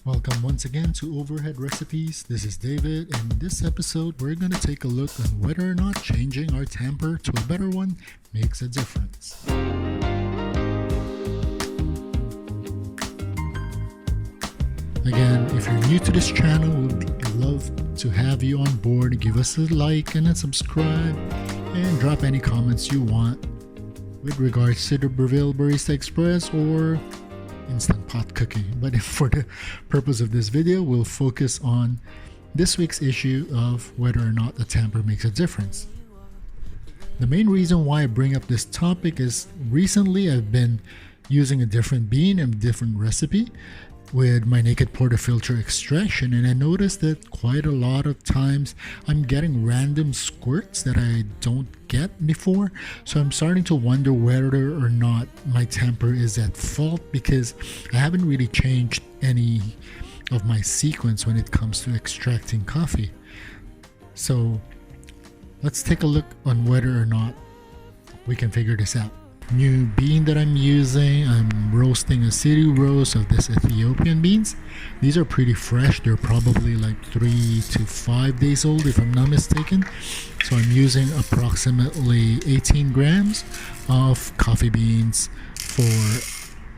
Welcome once again to Overhead Recipes. This is David, and in this episode, we're going to take a look on whether or not changing our tamper to a better one makes a difference. Again, if you're new to this channel, we'd love to have you on board. Give us a like and a subscribe, and drop any comments you want with regards to the Breville Barista Express or instant pot cooking. But for the purpose of this video, we'll focus on this week's issue of whether or not a tamper makes a difference. The main reason why I bring up this topic is recently I've been using a different bean and a different recipe with my naked portafilter extraction, and I noticed that quite a lot of times I'm getting random squirts that I don't get before. So I'm starting to wonder whether or not my tamper is at fault, because I haven't really changed any of my sequence when it comes to extracting coffee. So let's take a look on whether or not we can figure this out. New bean that I'm using, I'm roasting a city roast of this Ethiopian beans. These are pretty fresh. They're probably like 3 to 5 days old if I'm not mistaken. So I'm using approximately 18 grams of coffee beans for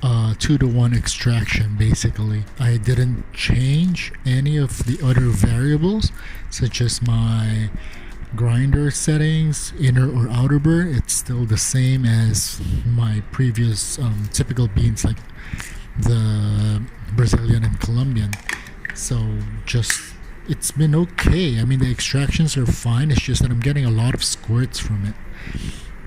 2-to-1 extraction. Basically, I didn't change any of the other variables such as my grinder settings, inner or outer burr. It's still the same as my previous typical beans like the Brazilian and Colombian. So it's been okay. I mean, the extractions are fine. It's just that I'm getting a lot of squirts from it,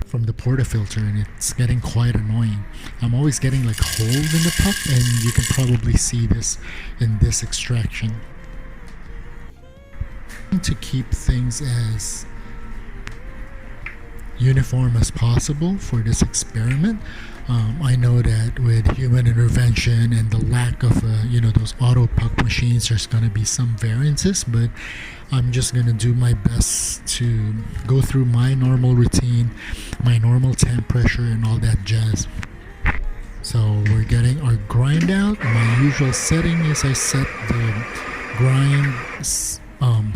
from the portafilter, and it's getting quite annoying. I'm always getting like holes in the puck, and you can probably see this in this extraction. To keep things as uniform as possible for this experiment, I know that with human intervention and the lack of those auto puck machines, there's going to be some variances, but I'm just going to do my best to go through my normal routine, my normal temp pressure and all that jazz. So we're getting our grind out. My usual setting is I set the grind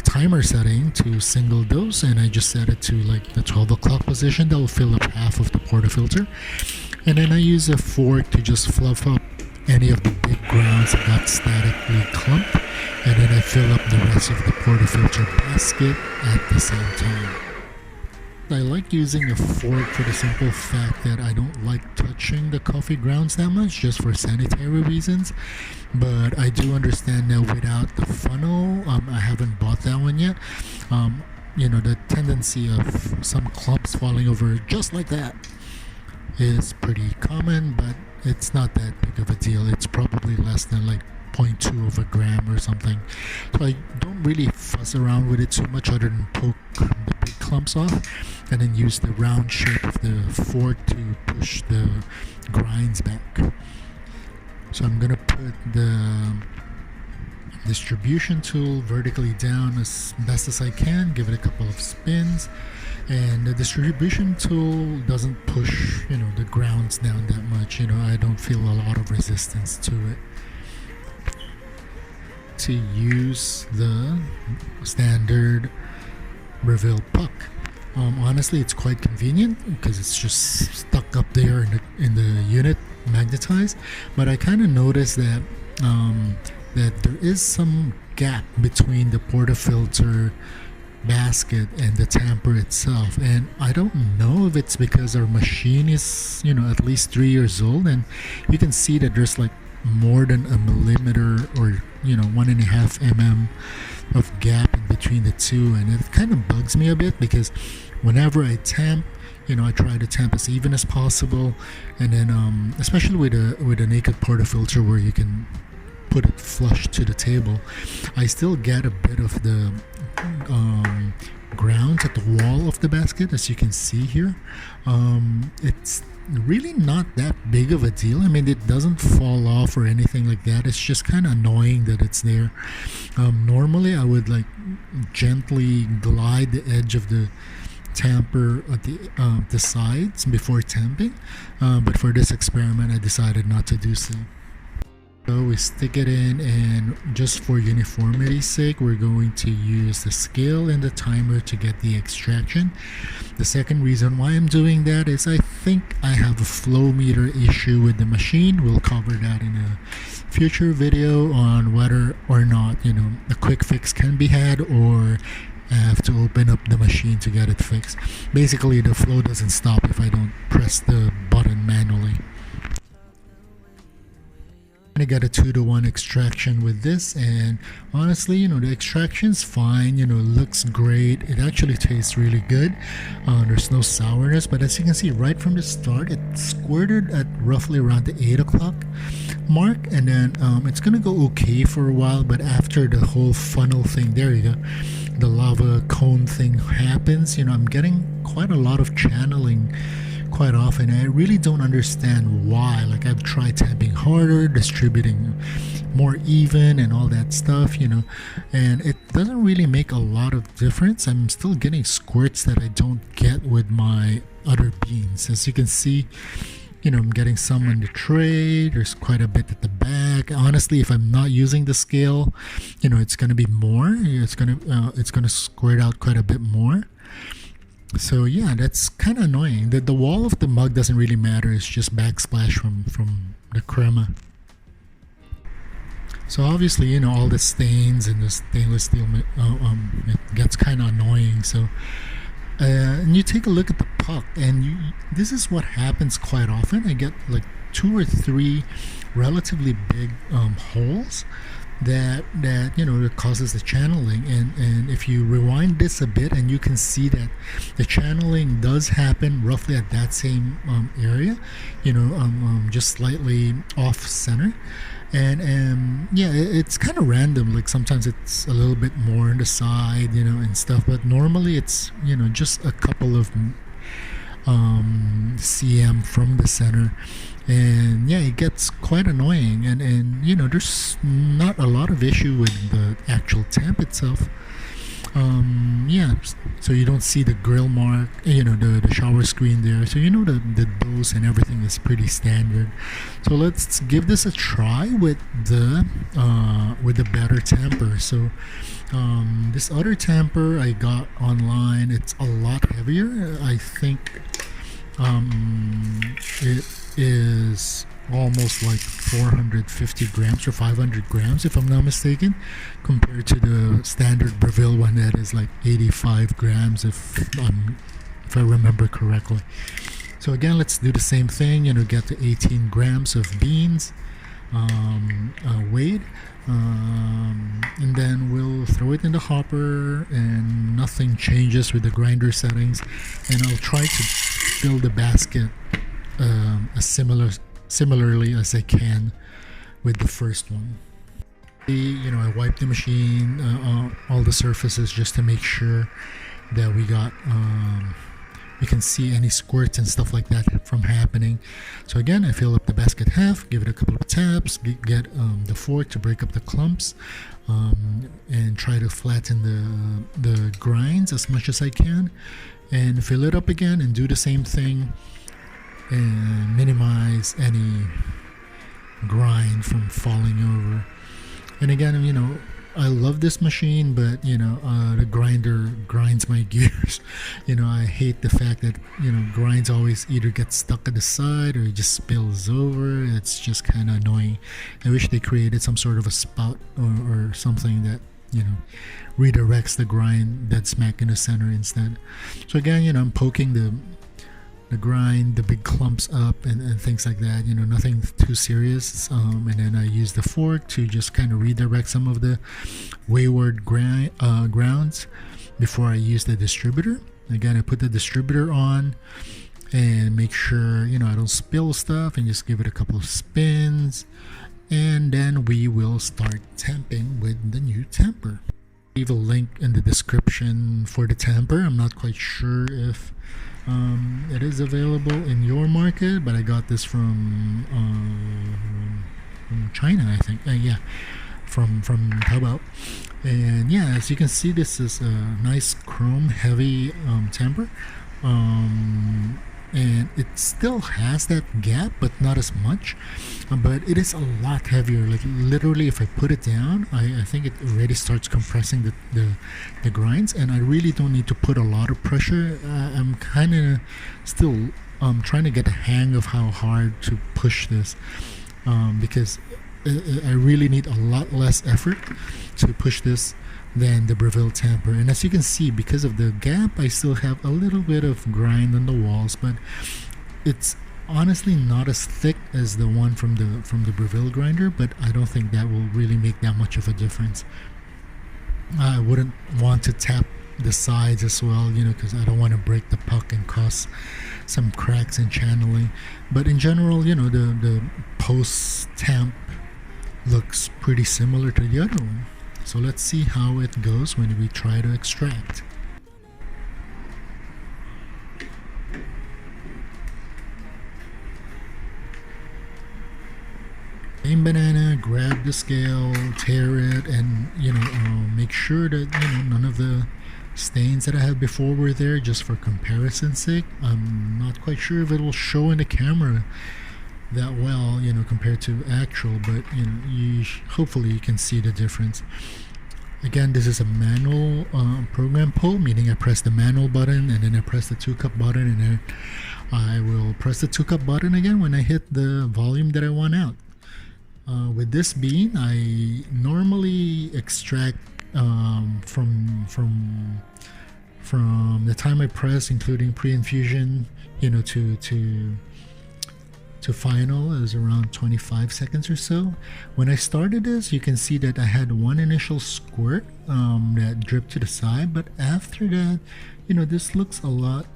timer setting to single dose, and I just set it to like the 12 o'clock position. That will fill up half of the portafilter, and then I use a fork to just fluff up any of the big grounds that got statically clumped, and then I fill up the rest of the portafilter basket at the same time. I like using a fork for the simple fact that I don't like touching the coffee grounds that much, just for sanitary reasons. But I do understand that without the funnel, I haven't bought that one yet. The tendency of some clumps falling over just like that is pretty common, but it's not that big of a deal. It's probably less than like 0.2 of a gram or something. So I don't really fuss around with it too much other than poke the big clumps off and then use the round shape of the fork to push the grinds back. So I'm gonna put the distribution tool vertically down as best as I can, give it a couple of spins, and the distribution tool doesn't push the grounds down that much. I don't feel a lot of resistance to it. To use the standard Breville puck. Honestly, it's quite convenient because it's just stuck up there in the unit, magnetized. But I kind of noticed that that there is some gap between the portafilter basket and the tamper itself, and I don't know if it's because our machine is at least 3 years old, and you can see that there's like more than a millimeter or 1.5 of gap in between the two, and it kind of bugs me a bit because whenever I tamp, I try to tamp as even as possible, and then especially with a naked portafilter where you can put it flush to the table, I still get a bit of the grounds at the wall of the basket, as you can see here. It's really not that big of a deal. I mean, it doesn't fall off or anything like that. It's just kind of annoying that it's there. Normally I would like gently glide the edge of the tamper at the sides before tamping, but for this experiment I decided not to do so. So we stick it in, and just for uniformity's sake, we're going to use the scale and the timer to get the extraction. The second reason why I'm doing that is I think I have a flow meter issue with the machine. We'll cover that in a future video on whether or not, a quick fix can be had, or I have to open up the machine to get it fixed. Basically, the flow doesn't stop if I don't press the button manually. I got a 2-to-1 extraction with this, and honestly, the extraction's fine. It looks great. It actually tastes really good. There's no sourness, but as you can see right from the start, it squirted at roughly around the 8 o'clock mark, and then it's gonna go okay for a while, but after the whole funnel thing, there you go, the lava cone thing happens, I'm getting quite a lot of channeling quite often. I really don't understand why. Like, I've tried tapping harder, distributing more even, and all that stuff, and it doesn't really make a lot of difference. I'm still getting squirts that I don't get with my other beans. As you can see, I'm getting some on the tray. There's quite a bit at the back. Honestly, if I'm not using the scale, it's gonna be more. It's gonna squirt out quite a bit more. So yeah, that's kind of annoying. The wall of the mug doesn't really matter. It's just backsplash from the crema. So obviously, all the stains and the stainless steel, it gets kind of annoying. So and you take a look at the puck, and this is what happens quite often. I get like 2 or 3 relatively big holes that causes the channeling, and if you rewind this a bit, and you can see that the channeling does happen roughly at that same area, just slightly off center. And yeah, it's kind of random. Like, sometimes it's a little bit more on the side, and stuff, but normally it's just a couple of cm from the center. And yeah, it gets quite annoying, and there's not a lot of issue with the actual temp itself. Yeah, so you don't see the grill mark, the shower screen there, so the dose and everything is pretty standard. So let's give this a try with the better tamper. So this other tamper I got online, it's a lot heavier. I think it is almost like 450 grams or 500 grams, if I'm not mistaken, compared to the standard Breville one that is like 85 grams, if I remember correctly. So again, let's do the same thing. Get the 18 grams of beans weighed, and then we'll throw it in the hopper, and nothing changes with the grinder settings. And I'll try to fill the basket as similarly as I can with the first one. I wipe the machine, all the surfaces, just to make sure that we can see any squirts and stuff like that from happening. So again, I fill up the basket half, give it a couple of taps, get the fork to break up the clumps, and try to flatten the grinds as much as I can, and fill it up again and do the same thing, and minimize any grind from falling over. And again, I love this machine, but the grinder grinds my gears. I hate the fact that grinds always either get stuck at the side or it just spills over. It's just kind of annoying. I wish they created some sort of a spout or something that redirects the grind dead smack in the center instead. So again, I'm poking the grind, the big clumps up, and things like that. Nothing too serious. And then I use the fork to just kind of redirect some of the wayward grounds before I use the distributor. Again, I put the distributor on and make sure I don't spill stuff, and just give it a couple of spins, and then we will start tamping with the new tamper. Leave a link in the description for the tamper. I'm not quite sure if it is available in your market, but I got this from China, I think. Yeah, from Taobao. And yeah, as you can see, this is a nice chrome heavy tamper. and it still has that gap, but not as much. But it is a lot heavier. Like literally, if I put it down, I think it already starts compressing the grinds, and I really don't need to put a lot of pressure. I'm kind of still trying to get a hang of how hard to push this, because I really need a lot less effort to push this than the Breville Tamper. And as you can see, because of the gap, I still have a little bit of grind on the walls, but it's honestly not as thick as the one from the Breville grinder, but I don't think that will really make that much of a difference. I wouldn't want to tap the sides as well, because I don't want to break the puck and cause some cracks in channeling. But in general, the post tamp looks pretty similar to the other one. So let's see how it goes when we try to extract. Same banana, grab the scale, tear it, and make sure that none of the stains that I had before were there, just for comparison's sake. I'm not quite sure if it will show in the camera that well, compared to actual, but hopefully you can see the difference. Again, this is a manual program pull, meaning I press the manual button and then I press the 2-cup button, and then I will press the 2-cup button again when I hit the volume that I want out. With this bean, I normally extract from the time I press, including pre-infusion, to final, is around 25 seconds or so. When I started this, you can see that I had one initial squirt that dripped to the side, but after that, this looks a lot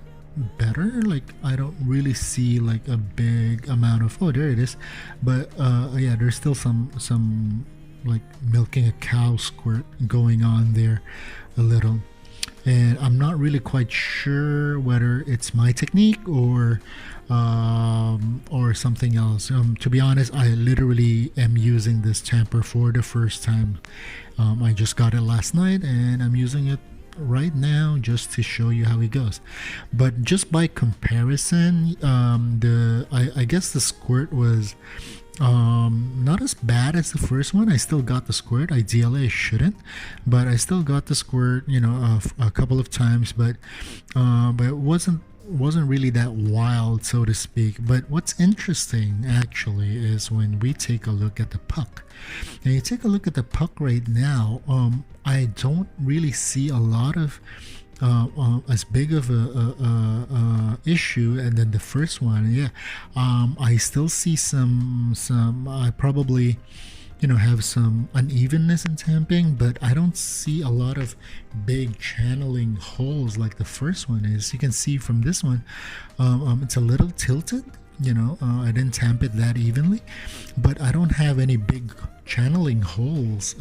better. Like I don't really see like a big amount of, oh, there it is, but yeah, there's still some like milking a cow squirt going on there a little, and I'm not really quite sure whether it's my technique or something else. To be honest, I literally am using this tamper for the first time. I just got it last night and I'm using it right now just to show you how it goes. But just by comparison, I guess the squirt was not as bad as the first one. I still got the squirt. Ideally I shouldn't, but I still got the squirt a couple of times, but it wasn't really that wild, so to speak. But what's interesting actually is when we take a look at the puck. Now you take a look at the puck right now, I don't really see a lot of as big of a issue, and then the first one, yeah, I still see some I probably have some unevenness in tamping, but I don't see a lot of big channeling holes like the first one is. You can see from this one, it's a little tilted. I didn't tamp it that evenly, but I don't have any big channeling holes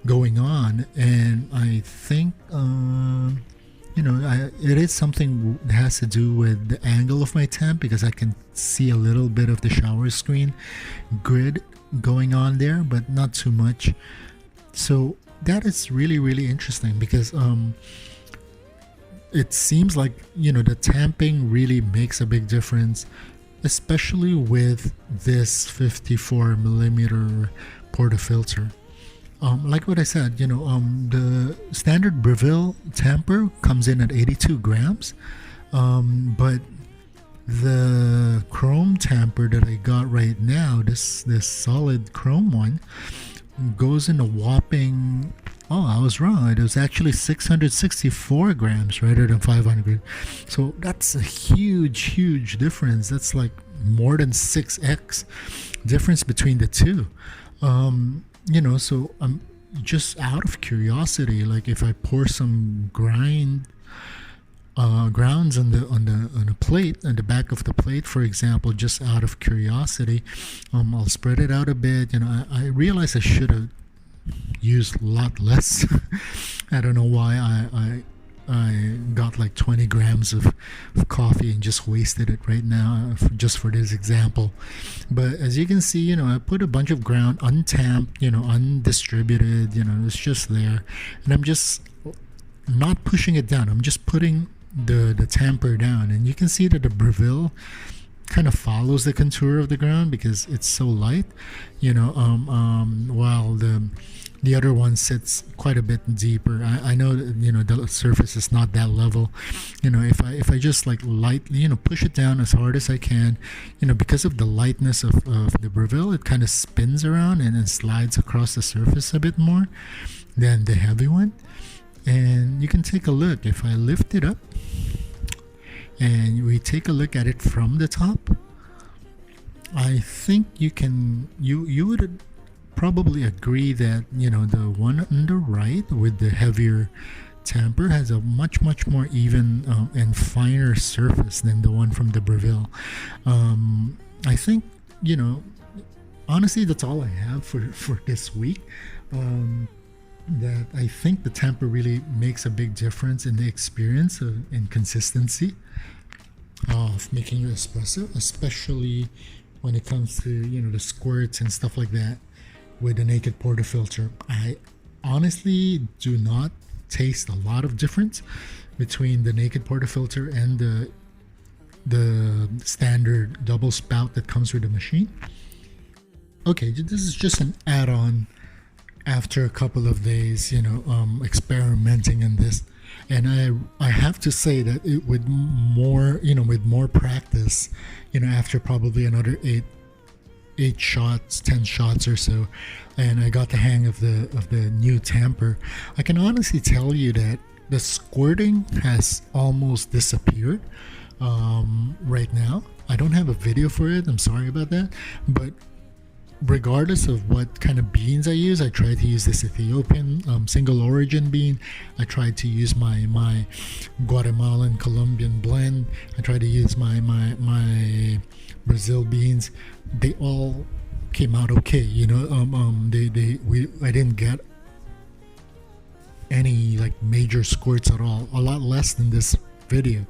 going on, and I think it is something that has to do with the angle of my tamp, because I can see a little bit of the shower screen grid going on there, but not too much. So that is really, really interesting, because it seems like the tamping really makes a big difference, especially with this 54 millimeter portafilter. Like what I said, the standard Breville Tamper comes in at 82 grams, but the chrome tamper that I got right now, this solid chrome one, goes in a whopping, oh, I was wrong, it was actually 664 grams rather than 500. So that's a huge difference. That's like more than 6x difference between the two. So I'm just out of curiosity, like if I pour some grounds on a plate, on the back of the plate, for example, just out of curiosity, I'll spread it out a bit. I realize I should have used a lot less. I don't know why I got like 20 grams of coffee and just wasted it right now just for this example. But as you can see, I put a bunch of ground untamped, undistributed, it's just there, and I'm just not pushing it down. I'm just putting the tamper down, and you can see that the Breville kind of follows the contour of the ground because it's so light, while the other one sits quite a bit deeper. I know that, the surface is not that level. If I just like lightly, push it down as hard as I can, because of the lightness of the Breville, it kind of spins around and then slides across the surface a bit more than the heavy one. And you can take a look. If I lift it up and we take a look at it from the top, I think you would probably agree that the one on the right with the heavier tamper has a much more even and finer surface than the one from the Breville. I think honestly that's all I have for this week. That I think the tamper really makes a big difference in the experience and consistency of making your espresso, especially when it comes to the squirts and stuff like that with the naked portafilter. I honestly do not taste a lot of difference between the naked portafilter and the standard double spout that comes with the machine. Okay, this is just an add-on after a couple of days experimenting in this, and I have to say that it with more practice, after probably another 8 shots, 10 shots or so, and I got the hang of the new tamper, I can honestly tell you that the squirting has almost disappeared right now. I don't have a video for it, I'm sorry about that, but regardless of what kind of beans I use, I tried to use this Ethiopian single origin bean. I tried to use my Guatemalan Colombian blend. I tried to use my Brazil beans. They all came out okay. I didn't get any like major squirts at all. A lot less than this video.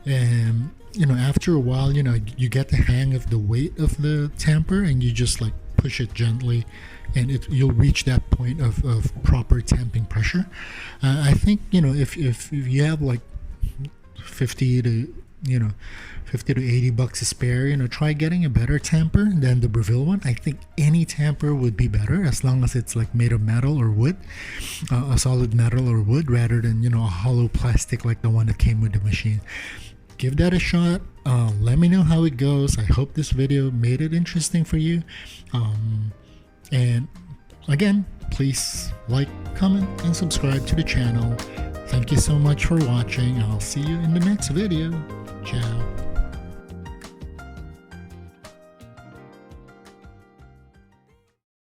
And after a while, you get the hang of the weight of the tamper, and you just like push it gently, and you'll reach that point of proper tamping pressure. I think if you have like 50 to $80 to spare, try getting a better tamper than the Breville one. I think any tamper would be better as long as it's like made of metal or wood, a solid metal or wood, rather than a hollow plastic like the one that came with the machine. Give that a shot. Let me know how it goes. I hope this video made it interesting for you. And again, please like, comment, and subscribe to the channel. Thank you so much for watching. I'll see you in the next video. Ciao.